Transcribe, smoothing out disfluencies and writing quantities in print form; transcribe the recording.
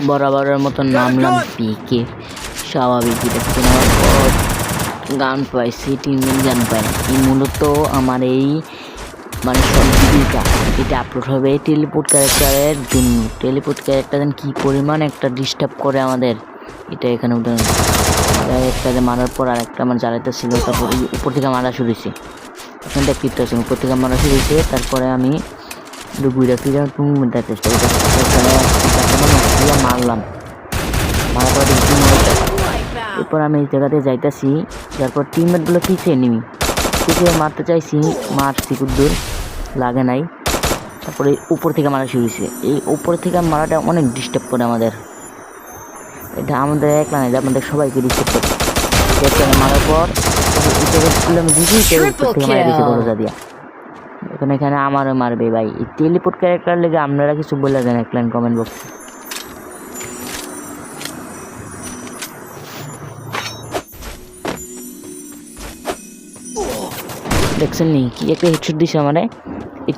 বরাবরের মতো নামলাম পিকে স্বাভাবিক দেখতে নেওয়ার পর গান পাইছি, টিমমেট গান পাই না। এই মূলত আমার এই মানে সব ভিডিওটা এটা আপলোড হবে টেলিপোর্ট ক্যারেক্টারের জন্য। টেলিপোর্ট ক্যারেক্টার কী পরিমাণ একটা ডিস্টার্ব করে আমাদের, এটা এখানে উদাহরণ। একটাকে মারার পর আরেকটা আমার জ্বালাইতে ছিল, তারপর উপর থেকে মারা শুরু হয়েছে। এখন দেখতে আছে উপর থেকে মারা শুরু হয়েছে, তারপরে আমি ঘুরে ফিরে দেখতে চেষ্টা মারলাম, মারার পর এরপর আমি এই জায়গাতে যাইতেছি। তারপর টিমমেটগুলো পিছিয়ে নিমি, পিছিয়ে মারতে চাইছি, মারছি কুদ্দুর লাগে নাই। তারপরে উপর থেকে মারা শুরু হয়েছে। এই উপর থেকে মারাটা অনেক ডিস্টার্ব করে আমাদের, এটা আমাদের একলা নাই, আমাদের সবাইকে ডিস্টার্ব করে। মারার পর আমি দিদি উপর থেকে মারা দিয়েছি দরজা দিয়া। এখানে আমারও মারবে ভাই। এই টেলিপোর্ট ক্যারেক্টার লেগে আপনারা কিছু বলে দেন এক লাইন কমেন্ট বক্সে। দেখছেন নি কি একটা হেডশট দিছে আমারে। এই